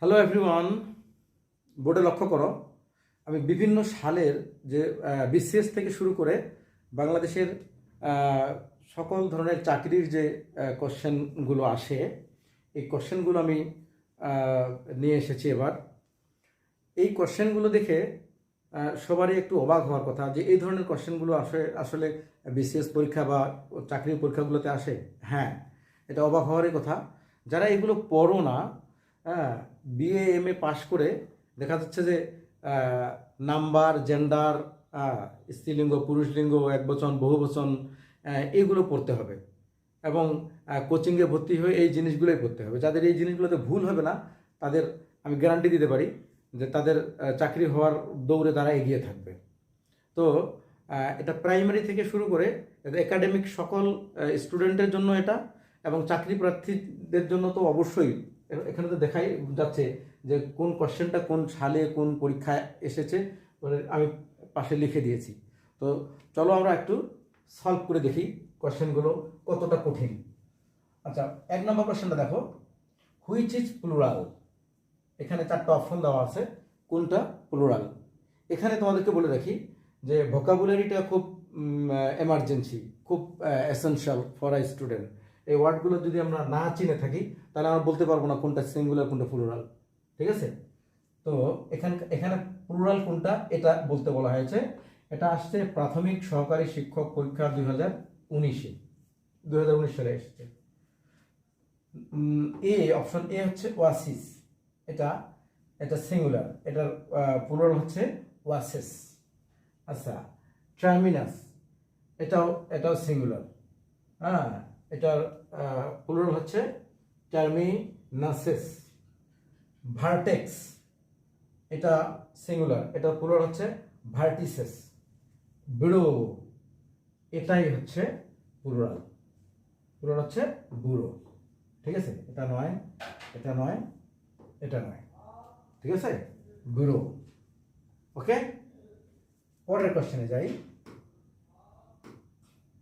Hello everyone, বোর্ডে লক্ষ্য করো, আমি বিভিন্ন সালের যে বিসিএস থেকে শুরু করে বাংলাদেশের সকল ধরনের চাকরির যে কোশ্চেনগুলো আসে, এই কোশ্চেনগুলো আমি নিয়ে এসেছি এবার। এই কোশ্চেনগুলো দেখে সবারই একটু অবাক হওয়ার কথা যে এই ধরনের কোশ্চেনগুলো আসলে বিসিএস পরীক্ষা বা চাকরির পরীক্ষাগুলোতে আসে। হ্যাঁ, এটা অবাক হওয়ারই কথা। যারা এগুলো পড়ো না, হ্যাঁ, বিএ এমএ পাশ করে দেখা যাচ্ছে যে নাম্বার, জেন্ডার, স্ত্রীলিঙ্গ, পুরুষলিঙ্গ, একবচন, বহুবচন, এগুলো পড়তে হবে এবং কোচিংয়ে ভর্তি হয়ে এই জিনিসগুলোই পড়তে হবে। যাদের এই জিনিসগুলোতে ভুল হবে না, তাদের আমি গ্যারান্টি দিতে পারি যে তাদের চাকরি হওয়ার দৌড়ে তারা এগিয়ে থাকবে। তো এটা প্রাইমারি থেকে শুরু করে একাডেমিক সকল স্টুডেন্টের জন্য এটা, এবং চাকরি প্রার্থীদের জন্য তো অবশ্যই। এখানে তো দেখাই যাচ্ছে যে কোন কোশ্চেনটা কোন সালে কোন পরীক্ষায় এসেছে, আমি পাশে লিখে দিয়েছি। তো চলো আমরা একটু সলভ করে দেখি কোশ্চেনগুলো কতটা কঠিন। আচ্ছা, 1 নম্বর কোশ্চেনটা দেখো, হুইচ ইজ প্লুরাল। এখানে 4টা অপশন দেওয়া আছে, কোনটা প্লুরাল। এখানে তোমাদেরকে বলে রাখি যে ভোকাবুলারিটা খুব এমার্জেন্সি, খুব এসেনশিয়াল ফর আ স্টুডেন্ট। এই ওয়ার্ডগুলো যদি আমরা না চিনে থাকি তাহলে আমরা বলতে পারবো না কোনটা সিঙ্গুলার কোনটা প্লুরাল। ঠিক আছে? তো এখানে প্লুরাল কোনটা এটা বলতে বলা হয়েছে। এটা আসছে প্রাথমিক সহকারী শিক্ষক পরীক্ষা 2019 সালে এসেছে। অপশন এ হচ্ছে ওয়াসিস, এটা সিঙ্গুলার, এটার প্লুরাল হচ্ছে ওয়াসেস। আচ্ছা, টার্মিনাস, এটাও সিঙ্গুলার, হ্যাঁ, এটার প্লুরাল হচ্ছে টার্মিনাসেস। ভার্টেক্স, এটা সিঙ্গুলার, এটার প্লুরাল হচ্ছে ভার্টিসেস। ব্যুরো, এটাই হচ্ছে প্লুরাল হচ্ছে ব্যুরো। ঠিক আছে? এটা নয়, এটা নয়, এটা নয়। ঠিক আছে? ব্যুরো। ওকে, পরের কোশ্চেনে যাই।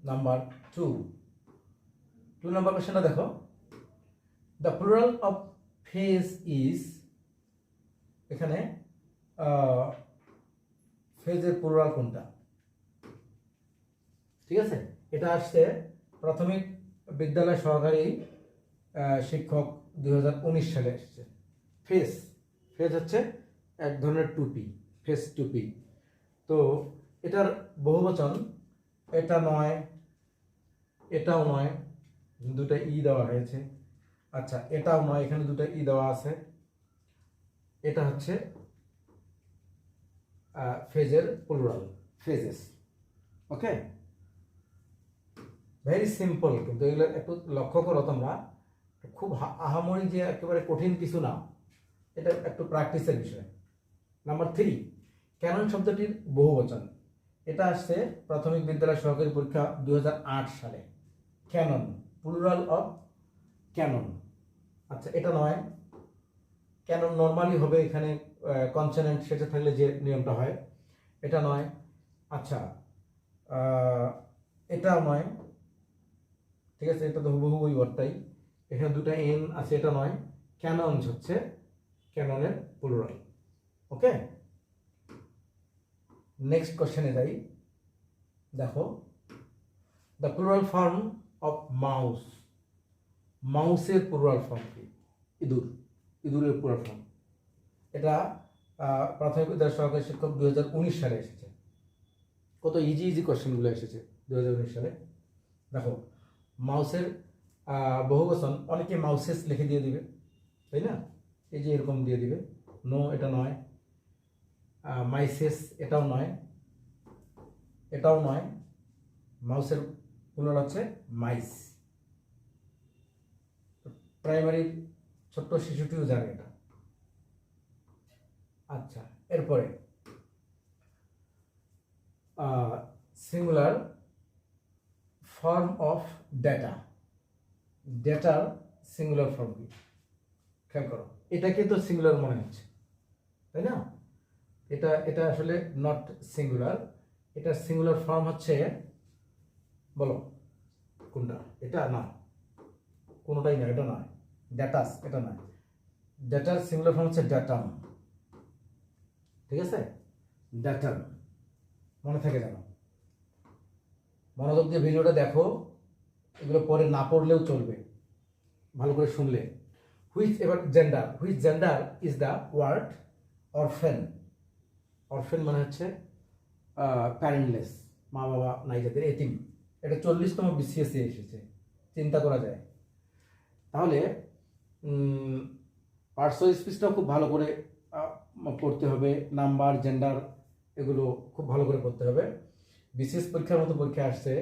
নাম্বার 2 নম্বর কোশ্চেনটা দেখো, the plural of phase is. এখানে ফেজের প্লুরাল কোনটা? ঠিক আছে, এটা আসছে প্রাথমিক বিদ্যালয় সহকারী শিক্ষক 2019 সালে এসেছে। ফেজ হচ্ছে এক ধরনের টুপি, ফেস টুপি। তো এটার বহুবচন, এটা নয়, এটাও নয়, দুটো ই দেওয়া হয়েছে। আচ্ছা, এটাও নয়, এখানে দুটো ই দেওয়া আছে। এটা হচ্ছে ফেজের প্লুরাল, ফেজেস। ওকে, ভেরি সিম্পল, কিন্তু এগুলো একটু লক্ষ্য করো তোমরা, খুব আহামরি যে একেবারে কঠিন কিছু না, এটা একটু প্র্যাকটিসের বিষয়। নাম্বার 3, ক্যানন শব্দটির বহুবচন। এটা আসছে প্রাথমিক বিদ্যালয় সহকারী পরীক্ষা 2008 সালে। Canon, plural of canon. আচ্ছা, এটা নয়, ক্যানন নর্মালি হবে, এখানে কনসোনেন্ট শেষে থাকলে যে নিয়মটা হয়, এটা নয়। আচ্ছা, এটাও নয়। ঠিক আছে, এটা তো হুবহু ওই ওয়ার্ডটাই, এখানে দুটো এন আছে, এটা নয়। ক্যাননস হচ্ছে ক্যাননের প্লুরাল। ওকে, নেক্সট কোশ্চেনে যাই। দেখো, the plural form of mouse. মাউসের প্লুরাল ফর্ম কি? ইঁদুরের প্লুরাল ফর্ম। এটা প্রাথমিক বিদ্যালয় সহকারী শিক্ষক 2019 সালে এসেছে। কত ইজি কোশ্চেনগুলো এসেছে 2019 সালে। দেখো, মাউসের বহুবচন, অনেকে মাউসেস লিখে দিয়ে দিবে, তাই না? এই যে এরকম দিয়ে দিবে। নো, এটা নয়। মাইসেস, এটাও নয়, এটাও নয়। মাউসের প্লুরাল হচ্ছে মাইস। প্রাইমারি ছোট্ট শিশুটিও জানে এটা। আচ্ছা, এরপরে সিঙ্গুলার ফর্ম অফ ডেটা। ডেটার সিঙ্গুলার ফর্ম কি? খেয়াল করো, এটাকে তো সিঙ্গুলার মনে হচ্ছে, তাই না? এটা আসলে নট সিঙ্গুলার। এটা সিঙ্গুলার ফর্ম হচ্ছে, বলো কোনটা? এটা না, কোনোটাই না, এটা নয়। ডেটাস, এটা নয়। ডেটার সিঙ্গুলার ফর্ম হচ্ছে ডেটাম, ঠিক আছে, ডেটাম, মনে থাকে জানো, মনোযোগ দিয়ে ভিডিওটা দেখো, এগুলো পরে না পড়লেও চলবে, ভালো করে শুনলে। এবার gender, which gender is the word orphan. Orphan মানে হচ্ছে প্যারেন্টলেস, মা বাবা নাই যাদের, এতিম। এটা 40তম বিসিএসে এসেছে, চিন্তা করা যায়। তাহলে পার্টস অফ স্পিচটাও খুব ভালো করে পড়তে হবে, নাম্বার, জেন্ডার এগুলো খুব ভালো করে পড়তে হবে। বিসিএস পরীক্ষার মতো পরীক্ষা আসছে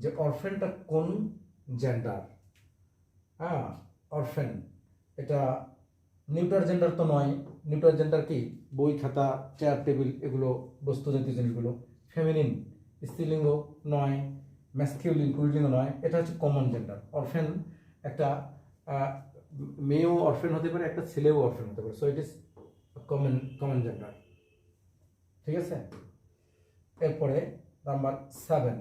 যে অরফেনটা কোন জেন্ডার। হ্যাঁ, অরফেন এটা নিউটার জেন্ডার তো নয়। নিউটার জেন্ডার কি? বই খাতা, চেয়ার টেবিল, এগুলো বস্তু জাতীয় জিনিসগুলো। ফেমিনিন স্ত্রীলিঙ্গ নয়, ম্যাসকিউলিন পুরুলিঙ্গ নয়, এটা হচ্ছে কমন জেন্ডার। অরফেন একটা মেয়েও অরফেন হতে পারে, একটা ছেলেও অরফেন হতে পারে, so it is common gender, ঠিক আছে। এরপরে number 7,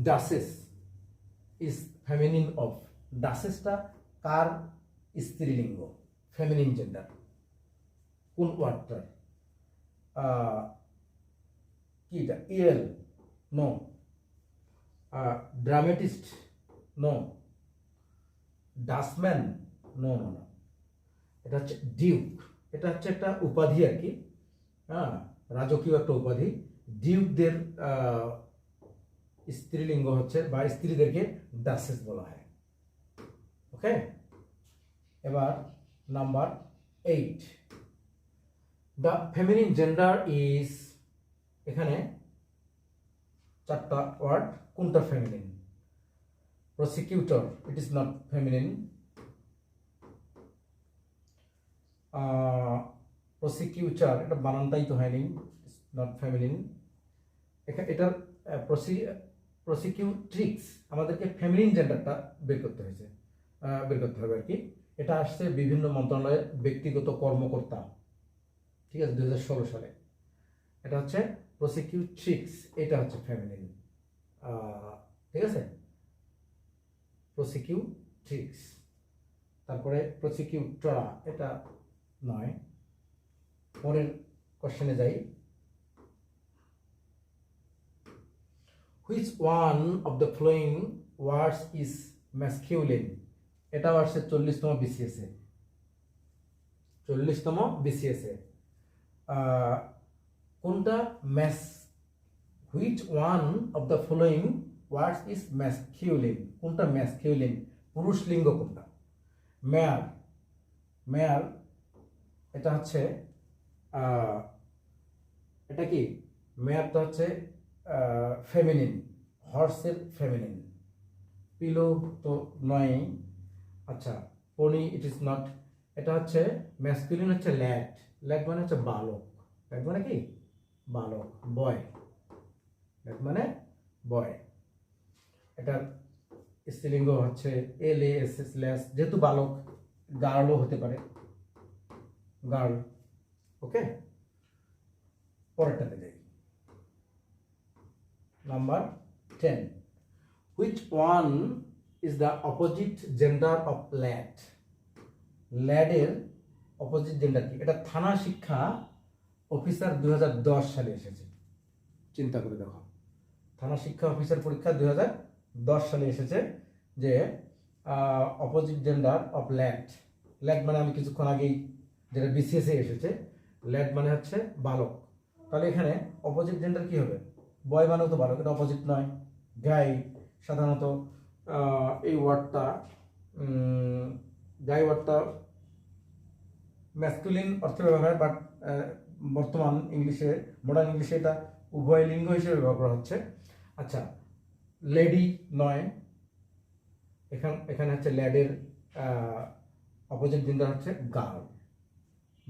duchess is feminine of. ডাসেসটা কার স্ত্রীলিঙ্গ, ফেমিনিন জেন্ডার, কোন ওয়ার্ডটার? কি এটা? Earl no, dramatist no, dustman no no no, এটা হচ্ছে ডিউক। এটা হচ্ছে একটা উপাধি আর কি, হ্যাঁ, রাজকীয় একটা উপাধি। ডিউকদের স্ত্রীলিঙ্গ হচ্ছে, বা স্ত্রীদেরকে ডাসেস বলা হয়। ওকে, এবার number 8, the feminine gender is. এখানে 4টা ওয়ার্ড, কোনটা feminine? Prosecutor, it is not feminine. Prosecutor, এটা বানানটাই তো হয়নি, নট ফেমিনিন। এটার প্রসিকিউট্রিক্স, আমাদেরকে ফেমিনিন জেন্ডারটা বের করতে হবে আর কি। এটা আসছে বিভিন্ন মন্ত্রণালয়ের ব্যক্তিগত কর্মকর্তা, ঠিক আছে, 2016 সালে। এটা হচ্ছে প্রসিকিউট্রিক্স, এটা হচ্ছে ফেমিনিন, ঠিক আছে, প্রসিকিউট্রিক্স। তারপরে প্রসিকিউটরা, এটা নয়। পরের কোশ্চেনে যাই। Which one of the following words is masculine? এটাও আসছে 40তম বিসিএসে, 40তম বিসিএসে। কোনটা which one of the following words is masculine? কোনটা ম্যাসকিউলিন, পুরুষ লিঙ্গ কোনটা? মেয়ার, মেয়ার এটা হচ্ছে এটা কি? মেয়ারটা হচ্ছে ফেমিনিন, হর্সের ফেমিনিন। পিলো তো নয়, আচ্ছা, পনি ইট ইজ নট। এটা হচ্ছে ম্যাসকুলিন হচ্ছে ল্যাড, ল্যাড মানে হচ্ছে বালক, ল্যাড মানে কি? বালক, বয়, ল্যাড মানে বয়। এটার স্ত্রীলিঙ্গ হচ্ছে LASS, যেহেতু বালক, গার্লও হতে পারে, গার্ল। ওকে, পরেরটাতে যাই। Number 10, which one is the opposite gender of lad? ল্যাডের অপোজিট জেন্ডার কি? এটা থানা শিক্ষা অফিসার 2010 সালে এসেছে, চিন্তা করে দেখো। থানা শিক্ষা অফিসার পরীক্ষা 2010 সালে এসেছে যে opposite gender of lad. Lad মানে আমি কিছুক্ষণ আগেই যেটা বিসিএসে এসেছে, ল্যাড মানে হচ্ছে বালক। তাহলে এখানে অপোজিট জেন্ডার কি হবে? বয় মানেও তো বালক, এটা অপোজিট নয়। গাই, সাধারণত এই ওয়ার্ডটা, গাই ওয়ার্ডটা ম্যাসকুলিন অর্থে ব্যবহার হয়, বাট বর্তমান ইংলিশে, মডার্ন ইংলিশে এটা উভয় লিঙ্গ হিসেবে ব্যবহার করা হচ্ছে। আচ্ছা, লেডি নয়, এখানে হচ্ছে ল্যাডের অপোজিট জেন্ডার হচ্ছে গার্ল,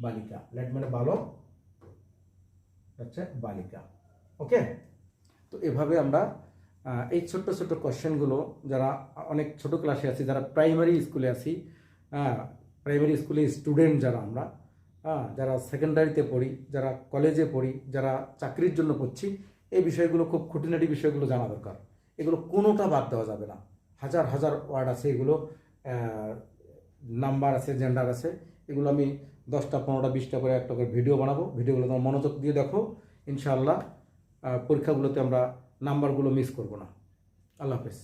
বালিকা। ল্যাড মানে বালক, হচ্ছে বালিকা। ওকে, তো এভাবে আমরা এই ছোট্ট ছোট্ট কোশ্চেনগুলো, যারা অনেক ছোট ক্লাসে আছি, যারা প্রাইমারি স্কুলে আছি, প্রাইমারি স্কুলে স্টুডেন্ট যারা আমরা, যারা সেকেন্ডারিতে পড়ি, যারা কলেজে পড়ি, যারা চাকরির জন্য পড়ছি, এই বিষয়গুলো, খুব খুঁটিনাটি বিষয়গুলো জানা দরকার। এগুলো কোনোটা বাদ দেওয়া যাবে না। হাজার হাজার ওয়ার্ড আছে, এগুলো নাম্বার আছে, জেন্ডার আছে, এগুলো আমি 10টা 15টা 20টা করে একটা করে ভিডিও বানাবো। ভিডিওগুলো তোমার মনোযোগ দিয়ে দেখো, ইনশাআল্লাহ পরীক্ষাগুলোতে আমরা নাম্বারগুলো মিস করব না। আল্লাহ হাফেজ।